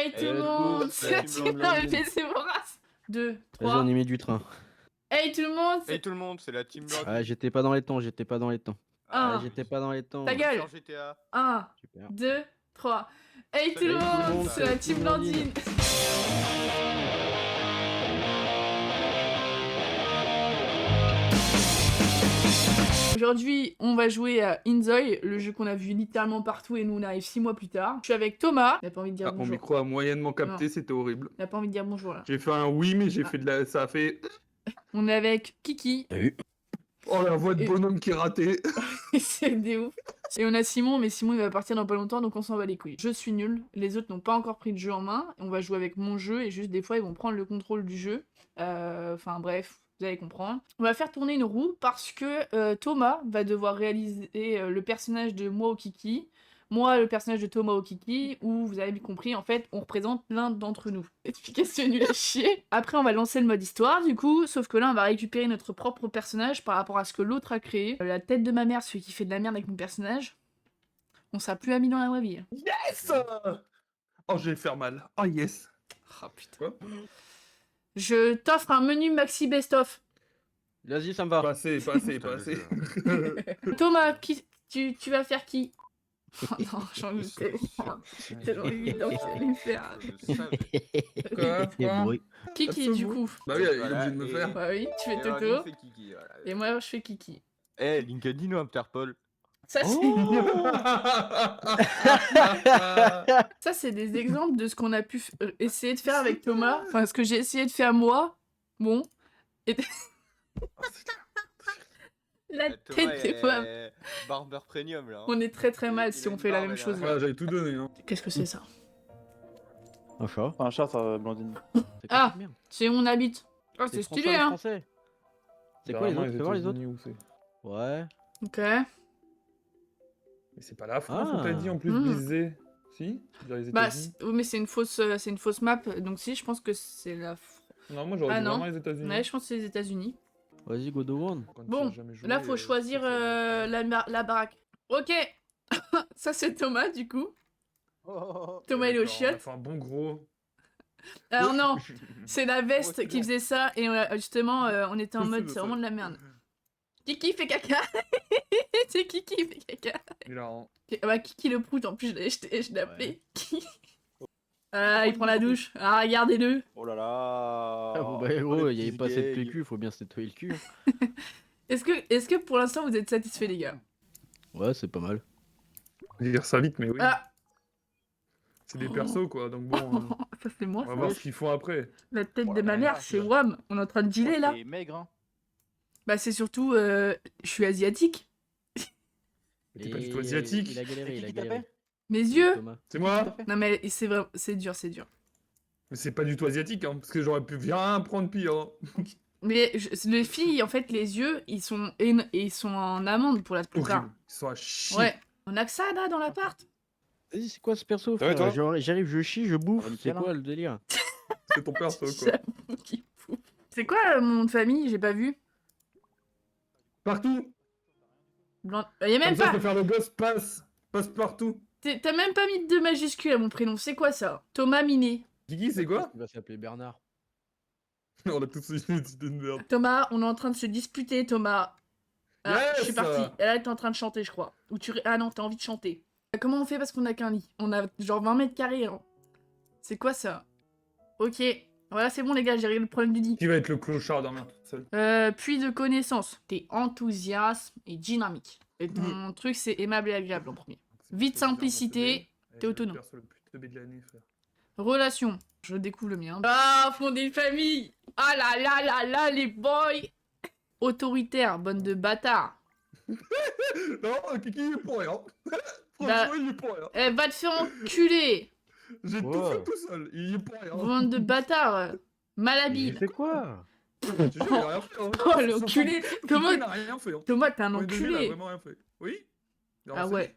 Hey tout le monde, c'est la team Blandine. C'est mon race. 2, Vas-y, 3. on y met du train. Hey tout le monde, Hey tout le monde, c'est la team Blandine. Ah, j'étais pas dans les temps, j'étais pas dans les temps. Ah, Ah, j'étais pas dans les temps. Ta gueule. Sur GTA. 1, Super. 2, 3. Hey tout le Salut tout le monde, monde, c'est la team Blandine. Aujourd'hui, on va jouer à Inzoi, le jeu qu'on a vu littéralement partout et nous on arrive 6 mois plus tard. Je suis avec Thomas. Il a pas envie de dire Ah, mon bonjour. micro a moyennement capté, Non. c'était horrible. Il a pas envie de dire bonjour là. J'ai fait un oui, mais j'ai fait de la... ça a fait... On est avec Kiki. Salut. Oh, la voix de bonhomme qui est ratée. C'est des ouf. Et on a Simon, mais Simon il va partir dans pas longtemps donc on s'en bat les couilles. Je suis nul, les autres n'ont pas encore pris le jeu en main. On va jouer avec mon jeu et juste des fois ils vont prendre le contrôle du jeu. Enfin bref, vous allez comprendre. On va faire tourner une roue parce que Thomas va devoir réaliser le personnage de moi au Kiki. Moi, le personnage de Thomas au Kiki, où vous avez bien compris, en fait, on représente l'un d'entre nous. Explication nulle à chier. Après, on va lancer le mode histoire, du coup, sauf que là, on va récupérer notre propre personnage par rapport à ce que l'autre a créé. La tête de ma mère, celui qui fait de la merde avec mon personnage, on sera plus amis dans la vraie vie. Yes. Oh, je vais faire mal. Oh, yes. Oh putain. Quoi? Je t'offre un menu maxi best-of. Vas-y, ça me va. Pas assez. Thomas, tu vas faire qui? Oh non, j'en ai tellement évident qu'il allait me faire. Quoi? Débrouille. Kiki, du coup. Bah oui, il est Voilà, obligé de me et- faire. Bah oui, tu fais Et alors, Toto. nous, c'est Kiki, voilà. Et moi, je fais Kiki. Eh, LinkedIn ou Interpol? Ça, c'est... Oh Ça, c'est des exemples de ce qu'on a pu essayer de faire avec Thomas. Enfin, ce que j'ai essayé de faire moi. Bon. Et... La Thomas tête des femmes. est Barber Premium là. hein. On est très très mal Il si a on une fait la barbe, même elle a- chose. Voilà, j'avais tout donné. Hein. Qu'est-ce que c'est ça? Un chat. Un chat, ça, Blandine. C'est quoi Ah. cette merde? C'est où on habite. Oh, c'est François, stylé, les hein. Français. C'est quoi les autres? Fais voir les autres. Où c'est Ouais. Ok. Mais c'est pas la France, on t'a dit en plus Mmh. Bizet. Si? Dans les Bah, États-Unis. oui, mais c'est une fausse map. Donc si, je pense que c'est la... Non, moi j'aurais Ah dit non. vraiment les États-Unis. Ouais, je pense que c'est les États-Unis. Vas-y, go do one. Quand tu Bon, as jamais joué, là, faut choisir la baraque. Ok. Ça, c'est Thomas, du coup. Thomas, il est au D'accord, on a chiottes. fait un bon gros. Alors non, c'est la Oh, veste c'est qui bon. faisait ça et justement on était en mode c'est vraiment de la merde. Kiki fait caca. C'est Kiki fait caca. Hilarant. Ah bah Kiki le prout en plus je l'ai appelé. Ah il prend la douche. Ah regardez-le. Oh là là. Ah, bon, bah, gros, il y avait pas assez de PQ, faut bien se nettoyer le cul. Est-ce que pour l'instant vous êtes satisfaits les gars? Ouais, c'est pas mal. Je vais dire ça vite, mais oui. Ah C'est des persos quoi, donc bon. ça c'est moi On va ça. voir ce qu'ils font après. La tête Oh de la ma mère vache. c'est Wam. On est en train de dealer là. C'est maigre, hein. Bah c'est surtout je suis asiatique. Mais t'es pas du Et tout asiatique. Il a galéré, C'est il a qui qui t'a galéré. fait Mes yeux. Thomas. C'est moi. Non mais c'est vrai c'est dur. Mais c'est pas du tout asiatique, hein, parce que j'aurais pu bien prendre pire. Hein. Mais les filles, en fait, les yeux, ils sont en amande pour la plupart. Horrible. Ils sont à chier. Ouais. On a que ça, là, dans l'appart. Vas-y, c'est quoi ce perso, Ça va, frère? toi Genre, j'arrive, je chie, je bouffe. Ça va, C'est nickel, quoi le délire? C'est ton perso quoi. J'avoue qu'il fout. C'est quoi mon nom de famille? J'ai pas vu. Partout. Blanc... Y'a Comme même ça, je pas... peux faire le gosse passe partout. T'as même pas mis de 2 majuscules à mon prénom. C'est quoi, ça? Thomas Minet. Guigui, c'est quoi? Il va s'appeler Bernard. On a tous une idée de merde. Thomas, on est en train de se disputer, Thomas. Ah, Yes je suis partie. Et là, t'es en train de chanter, je crois. Ou tu... Ah non, t'as envie de chanter. Comment on fait parce qu'on a qu'un lit? On a genre 20 mètres carrés, hein. C'est quoi, ça? Ok. Voilà, c'est bon, les gars, j'ai réglé le problème du lit. Qui va être le clochard dormir toute seule? Puis de connaissances. T'es enthousiasme et dynamique. Et ton truc, c'est aimable et agréable en premier. Vite simplicité, t'es autonome. Le perso le plus teubé de l'année, frère. Relation. Je découvre le mien. Ah, fonder une famille. Ah là là là là, les boys. Autoritaire, bonne de bâtard. Non, Kiki, il est pour rien. Bah- Franchement, il est pour rien. Eh, va te faire enculer. J'ai tout Wow. fait tout seul. Il est pour rien. Bande de bâtards. Mal habillé. C'est quoi? Je te jure, il a rien fait. Hein. Oh, l'enculé. Thomas, Il n'a rien fait. Hein. Thomas, t'es un Pour les donner, il a enculé. vraiment rien fait. Oui? Non, Ah c'est ouais. dit.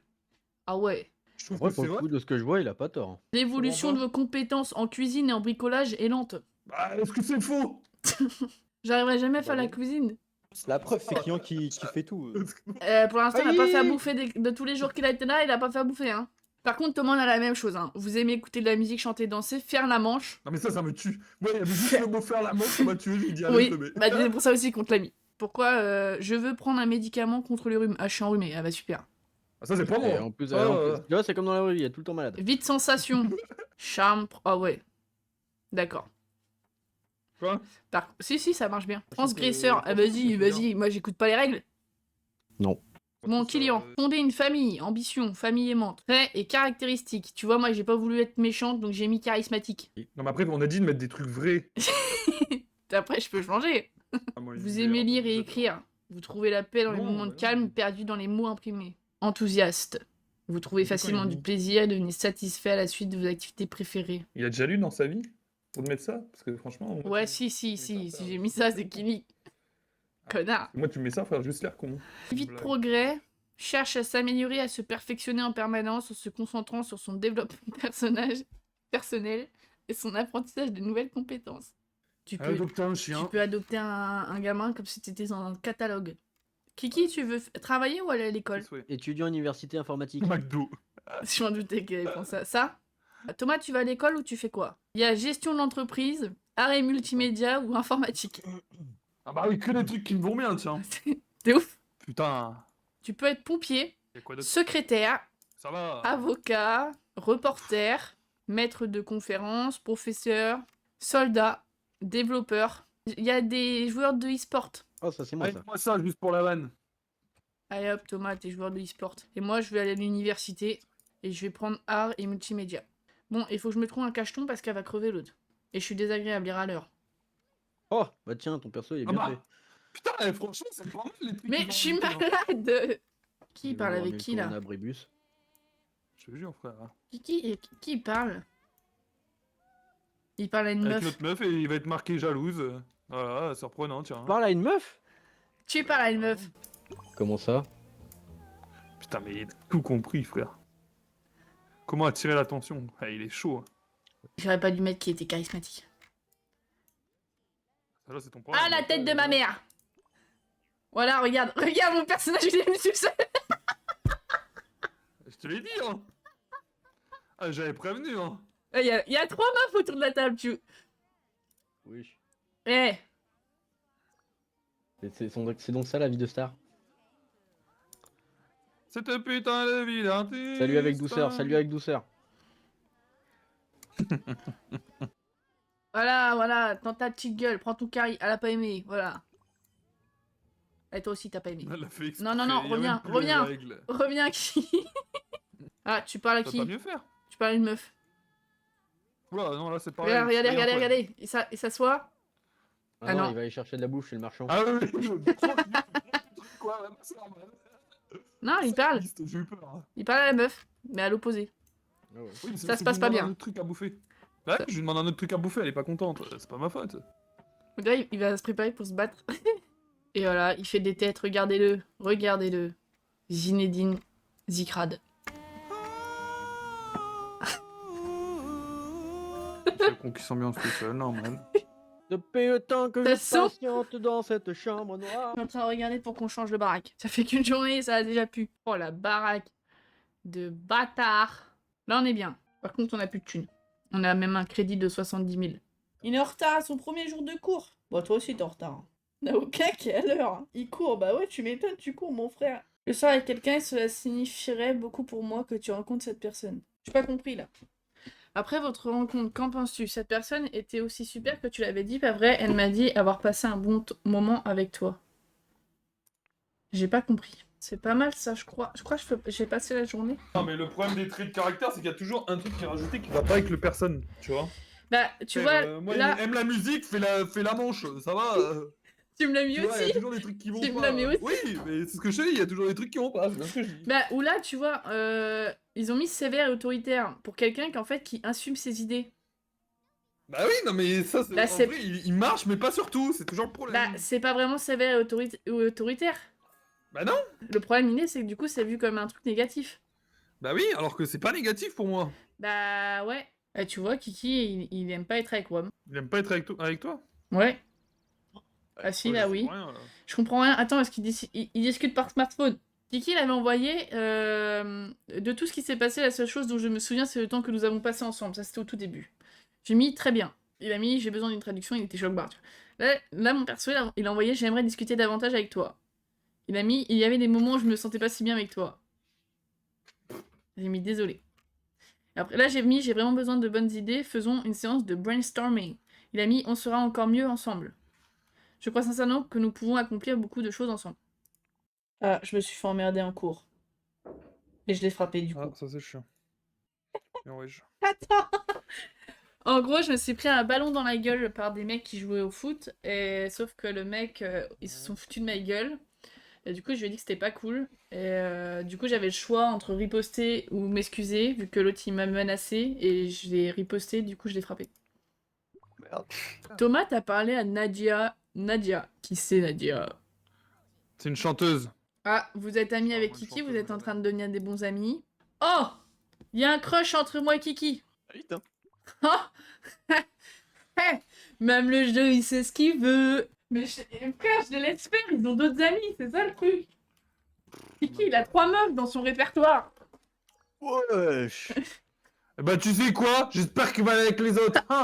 Ah ouais. Je trouve Ouais, que pour c'est le vrai. coup, de ce que je vois, il a pas tort. L'évolution de vos compétences en cuisine et en bricolage est lente. Bah, est-ce que c'est faux? J'arriverai jamais à faire Bah la oui. cuisine. La preuve, c'est Kian qui fait tout. Pour l'instant, il a pas Aïe. fait à bouffer de tous les jours qu'il a été là, il a pas fait à bouffer, hein. Par contre, Thomas, on a la même chose. Hein. Vous aimez écouter de la musique, chanter, danser, faire la manche. Non mais ça me tue. Ouais, il y avait juste le mot faire la manche, ça m'a tué, j'ai dit Oui, arrête, bah c'est pour ça aussi qu'on te l'a mis. Pourquoi je veux prendre un médicament contre le rhume. Ah, je suis enrhumé. Ah bah super. Ah, ça c'est pas Et moi. en plus, Ça, tu vois, c'est comme dans la rue, il y a tout le temps malade. Vite sensation. Charme. Ah ouais. D'accord. Quoi? Si, ça marche bien. que Transgresseur. Ah vas-y, c'est vas-y. Moi, j'écoute pas les règles. Non. Mon client, fonder une famille, ambition, famille aimante, traits et caractéristiques. Tu vois, moi j'ai pas voulu être méchante donc j'ai mis charismatique. Non mais après on a dit de mettre des trucs vrais. Après, je peux changer. Ah, moi, Vous j'ai- aimez lire et j'adore. écrire. Vous trouvez la paix dans les Non, moments de bah non. calme perdus dans les mots imprimés. Enthousiaste. Vous trouvez Mais pourquoi facilement il du dit plaisir et devenez satisfait à la suite de vos activités préférées. Il a déjà lu dans sa vie pour te mettre ça? Parce que franchement. moi, Ouais, tu- si, ça, si ça, j'ai mis ça, c'est qu'il lit. Connard. Moi tu me mets ça, frère, juste l'air con. Vite Blague. progrès. Cherche à s'améliorer, à se perfectionner en permanence en se concentrant sur son développement personnel et son apprentissage de nouvelles compétences. Tu peux, Adopter un tu chien. peux adopter un gamin comme si t'étais dans un catalogue. Kiki, tu veux travailler ou aller à l'école? Étudiant université informatique. McDo. Je m'en doutais qu'elle allait penser à ça. Thomas, tu vas à l'école ou tu fais quoi? Il y a gestion de l'entreprise, art et multimédia ou informatique. Ah bah oui, que des trucs qui me vont bien, tiens. T'es ouf. Putain. Tu peux être pompier, Y'a quoi d'autre? secrétaire, Ça va. avocat, reporter, maître de conférence, professeur, soldat, développeur. Il y a des joueurs de e-sport. Oh, ça c'est moi ça. Moi ça, juste pour la vanne. Allez hop, Thomas, t'es joueur de e-sport. Et moi, je vais aller à l'université et je vais prendre art et multimédia. Bon, il faut que je me trouve un cacheton parce qu'elle va crever l'autre. Et je suis désagréable, il râleur. Oh, bah tiens, ton perso il est Ah bien bah. fait. Putain, franchement, c'est pas mal les trucs. Mais qu'ils je suis ont inventés, hein. malade. Qui Je vais parle voir avec mes qui là? coronavirus. Je te jure, frère. Qui parle? Il parle à une Avec meuf. notre meuf et il va être marqué jalouse. Voilà, surprenant, tiens. Parle à une meuf? Tu parles à une meuf. Comment ça? Putain, mais il a tout compris, frère. Comment attirer l'attention? Ah, il est chaud. Hein. J'aurais pas dû mettre qui était charismatique. Ça, là, c'est ton problème. Ah, la tête de ma mère! Voilà, regarde mon personnage, il est venu tout seul. Je te l'ai dit, hein. Ah, j'avais prévenu, hein. Il y a 3 meufs autour de la table, tu... Oui. Eh, C'est donc ça la vie de star. Cette putain de vie d'artiste. Salut avec douceur, salut avec douceur. voilà, dans ta petite gueule, prends ton carry, elle a pas aimé, voilà. Et toi aussi, t'as pas aimé. Elle l'a fait exprès, Non, il y a reviens, même plus reviens. les règles. Reviens qui? Ah, tu parles à Ça qui? va pas mieux faire. Tu parles à une meuf. Oula, non, là, c'est pareil. Regardez. Il s'assoit. Ah non. Il va aller chercher de la bouffe chez le marchand. Ah oui, quoi, même, c'est normal. Non, il parle. J'ai eu peur. Hein. Il parle à la meuf, mais à l'opposé. Ah ouais. Oui, mais Ça parce se que passe je lui pas demande bien. un autre truc à bouffer. Bah, Ça- je lui demande un autre truc à bouffer, elle est pas contente. C'est pas ma faute. On dirait il va se préparer pour se battre. Et voilà, il fait des têtes, regardez-le. Zinedine Zikrad. C'est le con qui s'ambiance tout seul, normal. Depuis le temps que Ça je sent- patiente dans cette chambre noire. Je suis en train de regarder pour qu'on change de baraque. Ça fait qu'une journée, ça a déjà pu. Oh la baraque de bâtard. Là on est bien. Par contre on a plus de thunes. On a même un crédit de 70 000. Il est en retard à son premier jour de cours. Bon toi aussi t'es en retard. Hein. On a aucun qui est à l'heure. Hein. Il court, bah ouais tu m'étonnes, tu cours mon frère. Le soir avec quelqu'un, cela signifierait beaucoup pour moi que tu rencontres cette personne. J'ai pas compris là. Après votre rencontre, qu'en penses-tu? Cette personne était aussi super que tu l'avais dit, pas vrai? Elle m'a dit avoir passé un bon moment avec toi. J'ai pas compris. C'est pas mal ça, je crois. Je crois que j'ai passé la journée. Non, mais le problème des traits de caractère, c'est qu'il y a toujours un truc qui est rajouté qui va pas avec le personne, tu vois. Bah, tu vois, Moi, là, il aime la musique, fais la manche, ça va. tu me l'as mis Tu vois, il y a aussi. toujours des trucs qui vont Tu me pas. l'as mis aussi. Oui, mais c'est ce que je te dis, il y a toujours des trucs qui vont pas, c'est bien ce que je dis. Bah, ou là, tu vois, ils ont mis sévère et autoritaire pour quelqu'un qui assume ses idées. Bah oui, non mais ça, Là, en c'est- vrai, il marche, mais pas sur tout, c'est toujours le problème. Bah, c'est pas vraiment sévère et autoritaire. Bah non. Le problème, il est, c'est que du coup, c'est vu comme un truc négatif. Bah oui, alors que c'est pas négatif pour moi. Bah, ouais. Bah, tu vois, Kiki, il aime pas être avec WAM. Il aime pas être avec toi. Ouais. Ah si, Ouais, là, c'est oui. pour rien, là. Je comprends rien. Attends, est-ce qu'il il discute par smartphone? Kiki, il avait envoyé de tout ce qui s'est passé, la seule chose dont je me souviens, c'est le temps que nous avons passé ensemble. Ça, c'était au tout début. J'ai mis très bien. Il a mis j'ai besoin d'une traduction, il était choc-barre. Là, mon perso, il a envoyé j'aimerais discuter davantage avec toi. Il a mis il y avait des moments où je me sentais pas si bien avec toi. J'ai mis désolé. Après, là, j'ai mis j'ai vraiment besoin de bonnes idées, faisons une séance de brainstorming. Il a mis on sera encore mieux ensemble. Je crois sincèrement que nous pouvons accomplir beaucoup de choses ensemble. Ah, je me suis fait emmerder en cours. Et je l'ai frappé du coup. Ah, ça c'est chiant. Bien, wesh. Attends. En gros, je me suis pris un ballon dans la gueule par des mecs qui jouaient au foot. Et sauf que le mec, ils se sont foutus de ma gueule. Et du coup, je lui ai dit que c'était pas cool. Et du coup, j'avais le choix entre riposter ou m'excuser, vu que l'autre il m'a menacé. Et je l'ai riposté, du coup, je l'ai frappé. Merde. Thomas, t'as parlé à Nadia. Nadia. Qui c'est Nadia? C'est une chanteuse. Ah, vous êtes amis Ah, avec moi, une Kiki, vous chanteuse, êtes en madame. train de devenir des bons amis. Oh! Il y a un crush entre moi et Kiki. Ah, vite, hein. Oh! Même le jeu, il sait ce qu'il veut. Mais frère, je les laisse faire, ils ont d'autres amis, c'est ça le truc. Kiki, il a 3 meufs dans son répertoire. Wesh. Eh ben, tu sais quoi? J'espère qu'il va aller avec les autres. Hein.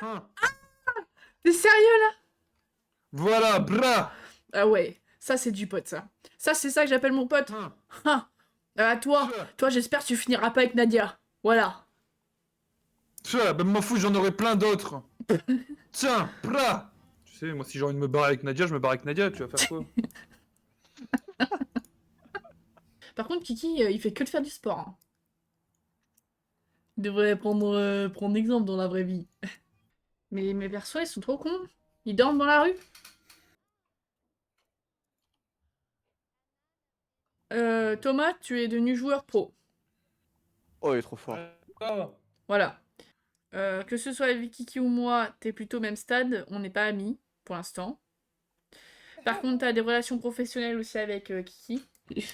Hein. T'es sérieux là? Voilà, bra. Ah ouais, ça c'est du pote ça. Ça c'est ça que j'appelle mon pote. Hein. Ah, ah toi j'espère que tu finiras pas avec Nadia. Voilà. Tiens, ben m'en fous, j'en aurai plein d'autres. Tiens, bra. Tu sais, moi si j'ai envie de me barrer avec Nadia, je me barre avec Nadia, tu vas faire quoi? Par contre Kiki, il fait que de faire du sport. Hein. Il devrait prendre exemple dans la vraie vie. Mais mes persos, ils sont trop cons. Ils dorment dans la rue. Thomas, tu es devenu joueur pro. Oh, il est trop fort. Voilà. Que ce soit avec Kiki ou moi, t'es plutôt au même stade. On n'est pas amis, pour l'instant. Par contre, t'as des relations professionnelles aussi avec Kiki.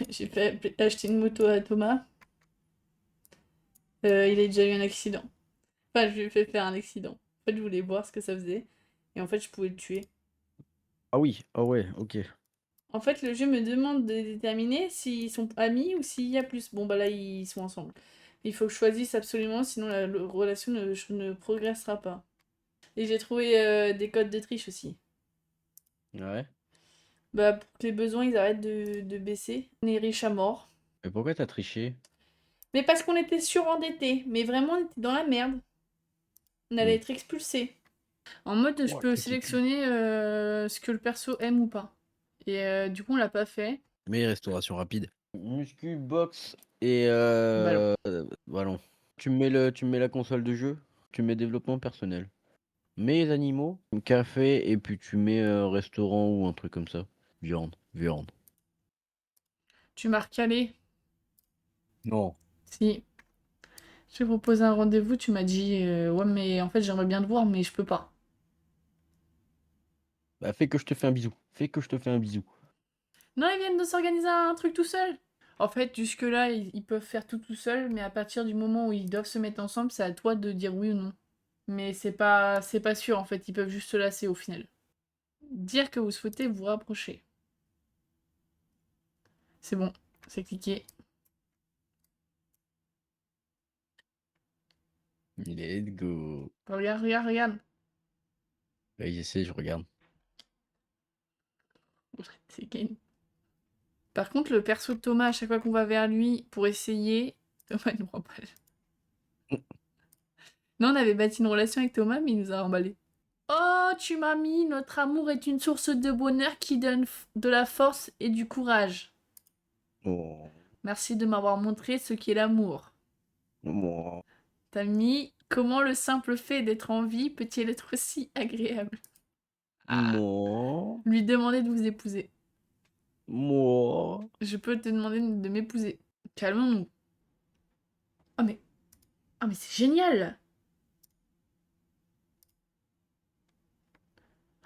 J'ai fait acheter une moto à Thomas. Il a déjà eu un accident. Enfin, je lui ai fait faire un accident. En fait, je voulais voir ce que ça faisait. Et en fait, je pouvais le tuer. Ah oui, ah ouais, ok. En fait, le jeu me demande de déterminer s'ils sont amis ou s'il y a plus. Bon, bah là, ils sont ensemble. Il faut que je choisisse absolument, sinon la relation ne progressera pas. Et j'ai trouvé des codes de triche aussi. Ouais. Bah, pour que les besoins, ils arrêtent de baisser. On est riche à mort. Mais pourquoi t'as triché? Mais parce qu'on était surendettés. Mais vraiment, on était dans la merde. On allait être expulsés. En mode, je Oh, peux petit cul. sélectionner ce que le perso aime ou pas. Et du coup, on l'a pas fait. Mais restauration rapide. Muscu, box et Ballon. ballon. Tu me mets la console de jeu, tu mets développement personnel. Mets les animaux, café et puis tu mets restaurant ou un truc comme ça. Viande, viande. Tu m'as recalé. Non. Si. Je t'ai proposé un rendez-vous, tu m'as dit ouais, mais en fait, j'aimerais bien te voir, mais je peux pas. Bah fais que je te fais un bisou. Fais que je te fais un bisou. Non, ils viennent de s'organiser un truc tout seul. En fait, jusque-là, ils peuvent faire tout seuls, mais à partir du moment où ils doivent se mettre ensemble, c'est à toi de dire oui ou non. Mais c'est pas sûr, en fait, ils peuvent juste se lasser au final. Dire que vous souhaitez vous rapprocher. C'est bon, c'est cliqué. Let's go. Regarde, regarde, regarde. Vas-y, j'essaie, je regarde. C'est game. Par contre, le perso de Thomas, à chaque fois qu'on va vers lui pour essayer, Thomas il nous remballe. Non, on avait bâti une relation avec Thomas, mais il nous a remballé. Oh, tu m'as mis, notre amour est une source de bonheur qui donne de la force et du courage. Oh. Merci de m'avoir montré ce qu'est l'amour. Oh. T'as mis, comment le simple fait d'être en vie peut-il être aussi agréable? Moi. Lui demander de vous épouser. Moi. Je peux te demander de m'épouser. Calmons-nous. Oh mais... Oh mais c'est génial!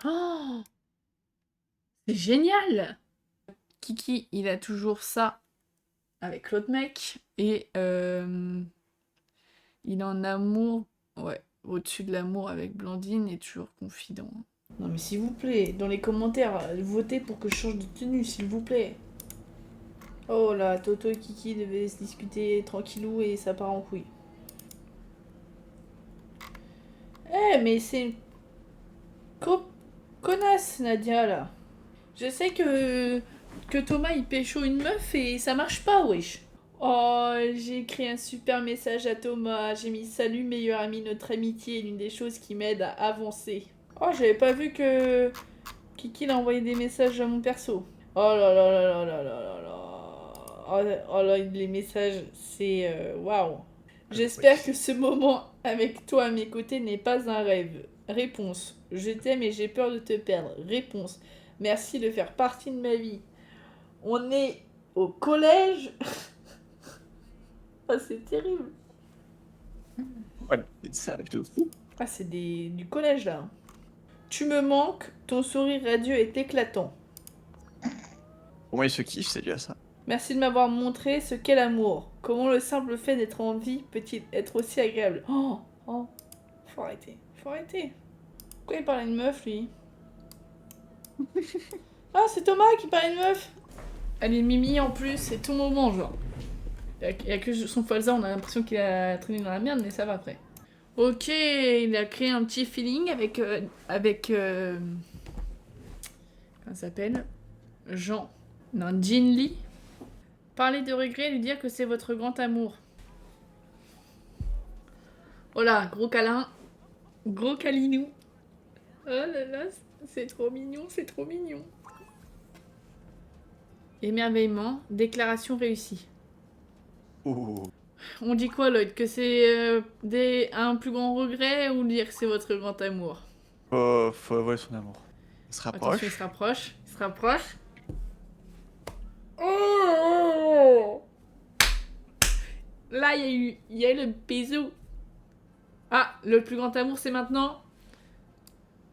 Oh! C'est génial! Kiki, il a toujours ça avec l'autre mec. Et il est en amour. Ouais, au-dessus de l'amour avec Blandine et toujours confident. Non mais s'il vous plaît, dans les commentaires, votez pour que je change de tenue, s'il vous plaît. Oh là, Toto et Kiki devaient se discuter tranquillou et ça part en couille. Eh mais c'est une connasse Nadia là. Je sais que Thomas il pécho une meuf et ça marche pas wesh. Oh, j'ai écrit un super message à Thomas, j'ai mis salut meilleur ami, notre amitié est l'une des choses qui m'aide à avancer. Oh, j'avais pas vu que Kiki l'a envoyé des messages à mon perso. Oh là là là là là là là là. Oh là, les messages, c'est waouh. J'espère que ce moment avec toi à mes côtés n'est pas un rêve. Réponse. Je t'aime et j'ai peur de te perdre. Réponse. Merci de faire partie de ma vie. On est au collège. Ah, c'est terrible. Ouais, ça arrive de fou. Ah, c'est du collège là. Tu me manques, ton sourire radieux est éclatant. Au moins, il se kiffe, c'est déjà ça. Merci de m'avoir montré ce qu'est l'amour. Comment le simple fait d'être en vie peut-il être aussi agréable? Oh, faut arrêter, faut arrêter. Pourquoi il parle à une meuf lui? Ah, c'est Thomas qui parle à une meuf. Elle est Mimi en plus, c'est tout moment genre. Il y a que son Falza, on a l'impression qu'il a traîné dans la merde, mais ça va après. Ok, il a créé un petit feeling avec comment ça s'appelle? Jean. Non, Jin Lee. Parler de regret et lui dire que c'est votre grand amour. Oh là, gros câlin. Gros câlinou. Oh là là, c'est trop mignon, c'est trop mignon. Émerveillement, déclaration réussie. Oh. On dit quoi, Lloyd? Que c'est un plus grand regret ou dire que c'est votre grand amour? Faut avouer son amour. Il se rapproche. Attention, il se rapproche. Il se rapproche. Oh! Là, il y a eu le bisou. Ah, le plus grand amour, c'est maintenant.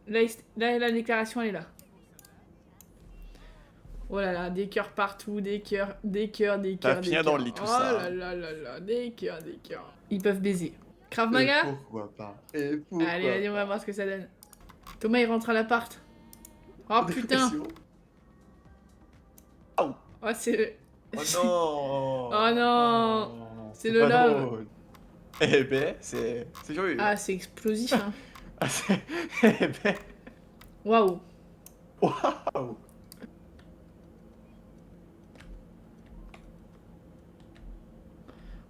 Là, la déclaration, elle est là. Oh là là, des cœurs partout, des cœurs, des cœurs, des cœurs. Ça va finir dans le lit, tout ça. Oh là là là là, des cœurs, des cœurs. Ils peuvent baiser. Krav Maga? Pourquoi pas? Et pourquoi Allez, vas-y, on va voir ce que ça donne. Thomas, il rentre à l'appart. Oh putain! Oh, Oh, c'est... oh non. Oh non. C'est le pas love. drôle. Eh ben, c'est joyeux. Ah, c'est explosif, hein. Ah, eh ben, Waouh. waouh.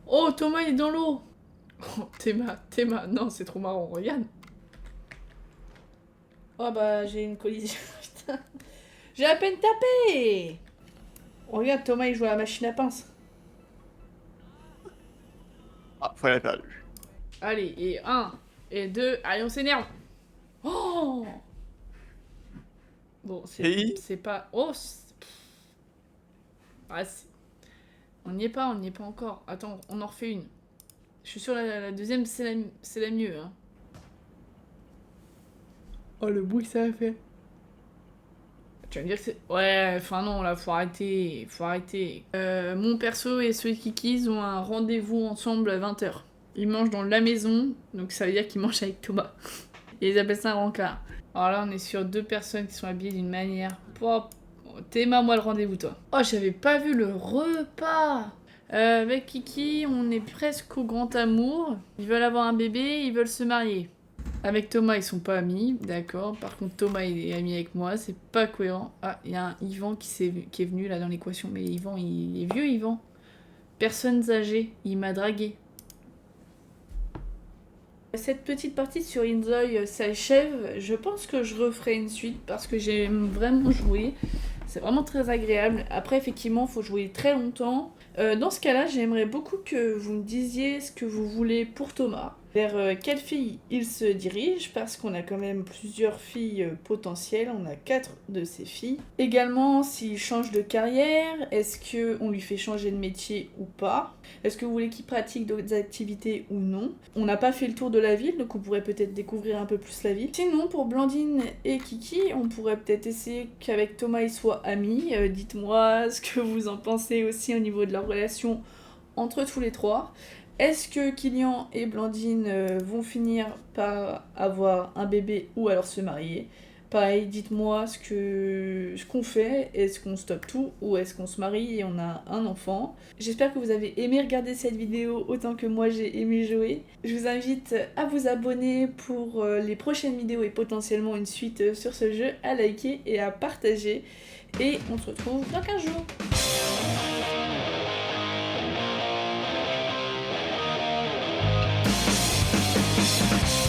Oh, Thomas, il est dans l'eau. Oh, Théma, non, c'est trop marrant, regarde. Oh bah, j'ai une collision, putain. J'ai à peine tapé. Oh, regarde, Thomas, il joue à la machine à pince. Ah, faut la perdu. Allez, et 1, et 2, allez, on s'énerve. Oh. Bon, Et c'est pas... Oh, ah, on n'y est pas encore. Attends, on en refait une. Je suis sûre la deuxième, c'est la mieux, hein. Oh, le bruit que ça a fait. Tu vas me dire que c'est... Ouais, enfin non, là, faut arrêter, faut arrêter. Mon perso et ceux qui Kikis ont un rendez-vous ensemble à 20h. Ils mangent dans la maison, donc ça veut dire qu'ils mangent avec Thomas. Et ils appellent ça un rencard. Alors là, on est sur deux personnes qui sont habillées d'une manière... Oh, Théma, moi le rendez-vous, toi. Oh, j'avais pas vu le repas. Avec Kiki, on est presque au grand amour. Ils veulent avoir un bébé, ils veulent se marier. Avec Thomas, ils sont pas amis, d'accord. Par contre, Thomas, il est ami avec moi, c'est pas cohérent. Ah, il y a un Yvan qui est venu là dans l'équation, mais Yvan, il est vieux, Yvan. Personnes âgées, il m'a dragué. Cette petite partie sur Inzoi s'achève. Je pense que je referai une suite parce que j'aime vraiment jouer. C'est vraiment très agréable. Après, effectivement, il faut jouer très longtemps. Dans ce cas-là, j'aimerais beaucoup que vous me disiez ce que vous voulez pour Thomas. Vers quelle fille il se dirige, parce qu'on a quand même plusieurs filles potentielles, on a 4 de ces filles. Également, s'il change de carrière, est-ce qu'on lui fait changer de métier ou pas? Est-ce que vous voulez qu'il pratique d'autres activités ou non? On n'a pas fait le tour de la ville, donc on pourrait peut-être découvrir un peu plus la ville. Sinon, pour Blandine et Kiki, on pourrait peut-être essayer qu'avec Thomas ils soient amis. Dites-moi ce que vous en pensez aussi au niveau de leur relation entre tous les trois. Est-ce que Kylian et Blandine vont finir par avoir un bébé ou alors se marier? Pareil, dites-moi ce qu'on fait, est-ce qu'on stoppe tout ou est-ce qu'on se marie et on a un enfant. J'espère que vous avez aimé regarder cette vidéo autant que moi j'ai aimé jouer. Je vous invite à vous abonner pour les prochaines vidéos et potentiellement une suite sur ce jeu, à liker et à partager. Et on se retrouve dans 15 jours.